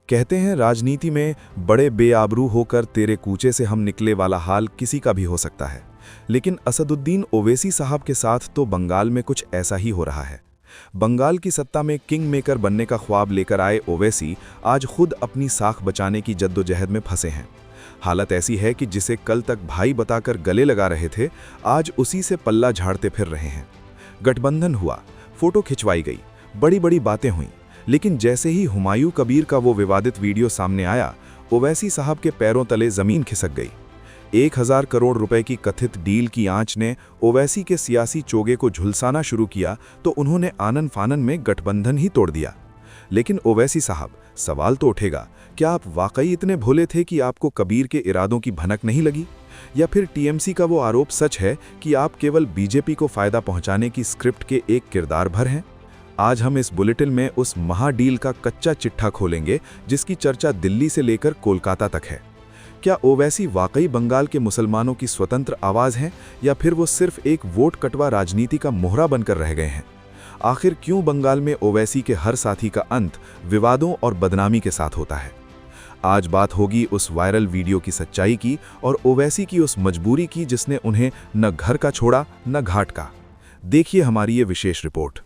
कहते हैं राजनीति में बड़े बेआबरू होकर तेरे कूचे से हम निकले वाला हाल किसी का भी हो सकता है, लेकिन असदुद्दीन ओवैसी साहब के साथ तो बंगाल में कुछ ऐसा ही हो रहा है। बंगाल की सत्ता में किंग मेकर बनने का ख्वाब लेकर आए ओवैसी आज खुद अपनी साख बचाने की जद्दोजहद में फंसे हैं। हालत ऐसी है कि जिसे कल तक भाई बताकर गले लगा रहे थे, आज उसी से पल्ला झाड़ते फिर रहे हैं। गठबंधन हुआ, फोटो खिंचवाई गई, बड़ी बड़ी बातें हुईं, लेकिन जैसे ही हुमायूं कबीर का वो विवादित वीडियो सामने आया, ओवैसी साहब के पैरों तले जमीन खिसक गई। 1000 करोड़ रुपए की कथित डील की आंच ने ओवैसी के सियासी चोगे को झुलसाना शुरू किया तो उन्होंने आनन फानन में गठबंधन ही तोड़ दिया। लेकिन ओवैसी साहब, सवाल तो उठेगा, क्या आप वाकई इतने भोले थे कि आपको कबीर के इरादों की भनक नहीं लगी? या फिर टीएमसी का वो आरोप सच है कि आप केवल बीजेपी को फायदा पहुंचाने की स्क्रिप्ट के एक किरदार भर हैं? आज हम इस बुलेटिन में उस महाडील का कच्चा चिट्ठा खोलेंगे जिसकी चर्चा दिल्ली से लेकर कोलकाता तक है। क्या ओवैसी वाकई बंगाल के मुसलमानों की स्वतंत्र आवाज़ हैं, या फिर वो सिर्फ एक वोट कटवा राजनीति का मोहरा बनकर रह गए हैं? आखिर क्यों बंगाल में ओवैसी के हर साथी का अंत विवादों और बदनामी के साथ होता है? आज बात होगी उस वायरल वीडियो की सच्चाई की और ओवैसी की उस मजबूरी की जिसने उन्हें न घर का छोड़ा न घाट का। देखिए हमारी ये विशेष रिपोर्ट।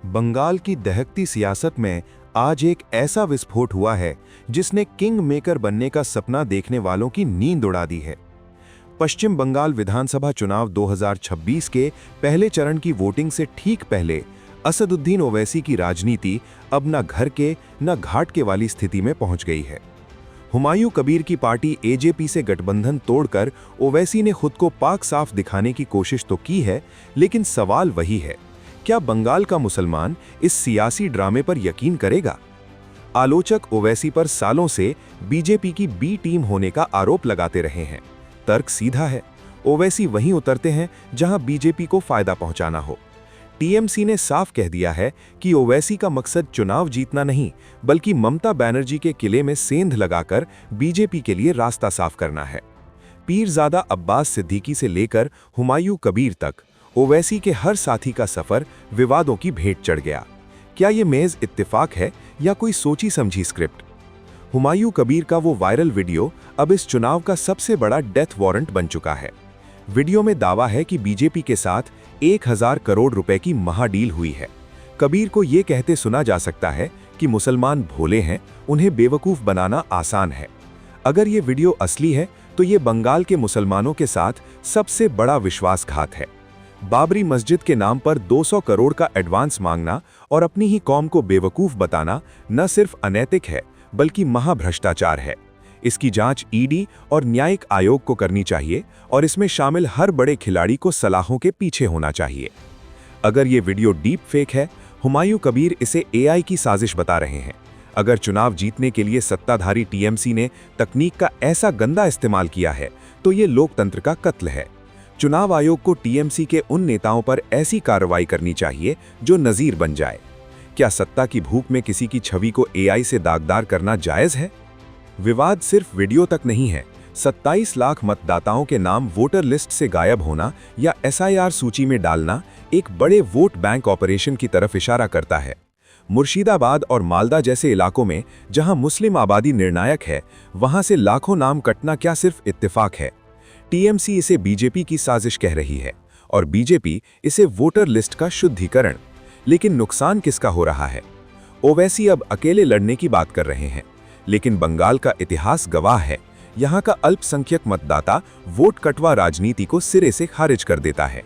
बंगाल की दहकती सियासत में आज एक ऐसा विस्फोट हुआ है जिसने किंग मेकर बनने का सपना देखने वालों की नींद उड़ा दी है। पश्चिम बंगाल विधानसभा चुनाव 2026 के पहले चरण की वोटिंग से ठीक पहले असदुद्दीन ओवैसी की राजनीति अब न घर के न घाट के वाली स्थिति में पहुंच गई है। हुमायूं कबीर की पार्टी एजेपी से गठबंधन तोड़कर ओवैसी ने खुद को पाक साफ दिखाने की कोशिश तो की है, लेकिन सवाल वही है, क्या बंगाल का मुसलमान इस सियासी ड्रामे पर यकीन करेगा? आलोचक ओवैसी पर सालों से बीजेपी की बी टीम होने का आरोप लगाते रहे हैं। तर्क सीधा है, ओवैसी वहीं उतरते हैं जहां बीजेपी को फायदा पहुंचाना हो। टीएमसी ने साफ कह दिया है कि ओवैसी का मकसद चुनाव जीतना नहीं, बल्कि ममता बनर्जी के किले में सेंध लगाकर बीजेपी के लिए रास्ता साफ करना है। पीरजादा अब्बास सिद्दीकी से लेकर हुमायूं कबीर तक ओवैसी के हर साथी का सफर विवादों की भेंट चढ़ गया। क्या ये महज इत्तेफाक है या कोई सोची समझी स्क्रिप्ट? हुमायूं कबीर का वो वायरल वीडियो अब इस चुनाव का सबसे बड़ा डेथ वारंट बन चुका है। वीडियो में दावा है कि बीजेपी के साथ 1000 करोड़ रुपए की महाडील हुई है। कबीर को ये कहते सुना जा सकता है कि मुसलमान भोले हैं, उन्हें बेवकूफ़ बनाना आसान है। अगर ये वीडियो असली है तो ये बंगाल के मुसलमानों के साथ सबसे बड़ा विश्वासघात है। बाबरी मस्जिद के नाम पर 200 करोड़ का एडवांस मांगना और अपनी ही कौम को बेवकूफ़ बताना न सिर्फ अनैतिक है बल्कि महाभ्रष्टाचार है। इसकी जांच ईडी और न्यायिक आयोग को करनी चाहिए और इसमें शामिल हर बड़े खिलाड़ी को सलाहों के पीछे होना चाहिए। अगर ये वीडियो डीप फेक है, हुमायूं कबीर इसे एआई की साजिश बता रहे हैं। अगर चुनाव जीतने के लिए सत्ताधारी टीएमसी ने तकनीक का ऐसा गंदा इस्तेमाल किया है तो ये लोकतंत्र का कत्ल है। चुनाव आयोग को टीएमसी के उन नेताओं पर ऐसी कार्रवाई करनी चाहिए जो नज़ीर बन जाए। क्या सत्ता की भूख में किसी की छवि को एआई से दागदार करना जायज़ है? विवाद सिर्फ वीडियो तक नहीं है। 27 लाख मतदाताओं के नाम वोटर लिस्ट से गायब होना या एसआईआर सूची में डालना एक बड़े वोट बैंक ऑपरेशन की तरफ इशारा करता है। मुर्शिदाबाद और मालदा जैसे इलाकों में जहां मुस्लिम आबादी निर्णायक है, वहां से लाखों नाम कटना क्या सिर्फ इत्तेफाक है? टीएमसी इसे बीजेपी की साजिश कह रही है और बीजेपी इसे वोटर लिस्ट का शुद्धिकरण। लेकिन नुकसान किसका हो रहा है? ओवैसी अब अकेले लड़ने की बात कर रहे हैं, लेकिन बंगाल का इतिहास गवाह है, यहाँ का अल्पसंख्यक मतदाता वोट कटवा राजनीति को सिरे से खारिज कर देता है।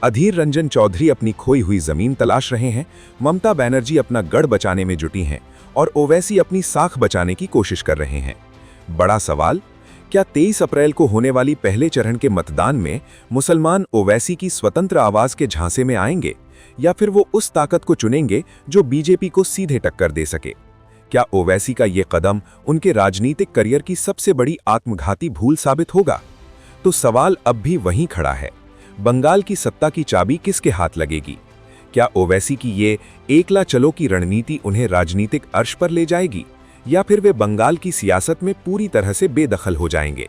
अधीर रंजन चौधरी अपनी खोई हुई जमीन तलाश रहे हैं, ममता बनर्जी अपना गढ़ बचाने में जुटी हैं और ओवैसी अपनी साख बचाने की कोशिश कर रहे हैं। बड़ा सवाल, क्या 23 अप्रैल को होने वाली पहले चरण के मतदान में मुसलमान ओवैसी की स्वतंत्र आवाज के झांसे में आएंगे, या फिर वो उस ताकत को चुनेंगे जो बीजेपी को सीधे टक्कर दे सके? क्या ओवैसी का ये कदम उनके राजनीतिक करियर की सबसे बड़ी आत्मघाती भूल साबित होगा? तो सवाल अब भी वहीं खड़ा है, बंगाल की सत्ता की चाबी किसके हाथ लगेगी? क्या ओवैसी की ये एकला चलो की रणनीति उन्हें राजनीतिक अर्श पर ले जाएगी, या फिर वे बंगाल की सियासत में पूरी तरह से बेदखल हो जाएंगे?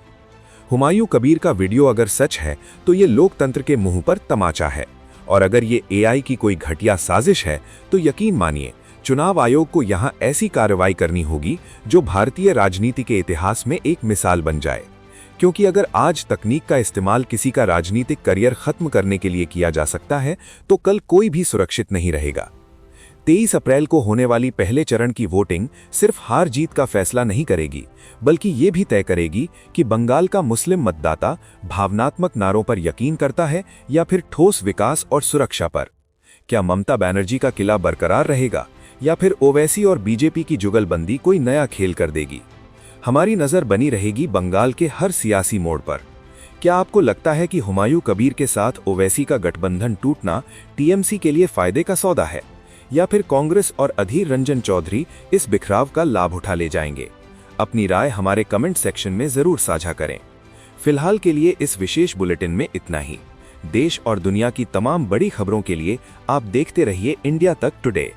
हुमायूं कबीर का वीडियो अगर सच है तो ये लोकतंत्र के मुंह पर तमाचा है, और अगर ये एआई की कोई घटिया साजिश है तो यकीन मानिए चुनाव आयोग को यहां ऐसी कार्रवाई करनी होगी जो भारतीय राजनीति के इतिहास में एक मिसाल बन जाए। क्योंकि अगर आज तकनीक का इस्तेमाल किसी का राजनीतिक करियर खत्म करने के लिए किया जा सकता है तो कल कोई भी सुरक्षित नहीं रहेगा। 23 अप्रैल को होने वाली पहले चरण की वोटिंग सिर्फ हार जीत का फैसला नहीं करेगी, बल्कि ये भी तय करेगी कि बंगाल का मुस्लिम मतदाता भावनात्मक नारों पर यकीन करता है या फिर ठोस विकास और सुरक्षा पर। क्या ममता बनर्जी का किला बरकरार रहेगा या फिर ओवैसी और बीजेपी की जुगलबंदी कोई नया खेल कर देगी? हमारी नजर बनी रहेगी बंगाल के हर सियासी मोड़ पर। क्या आपको लगता है कि हुमायूं कबीर के साथ ओवैसी का गठबंधन टूटना टीएमसी के लिए फायदे का सौदा है, या फिर कांग्रेस और अधीर रंजन चौधरी इस बिखराव का लाभ उठा ले जाएंगे? अपनी राय हमारे कमेंट सेक्शन में जरूर साझा करें। फिलहाल के लिए इस विशेष बुलेटिन में इतना ही। देश और दुनिया की तमाम बड़ी खबरों के लिए आप देखते रहिए इंडिया तक टुडे।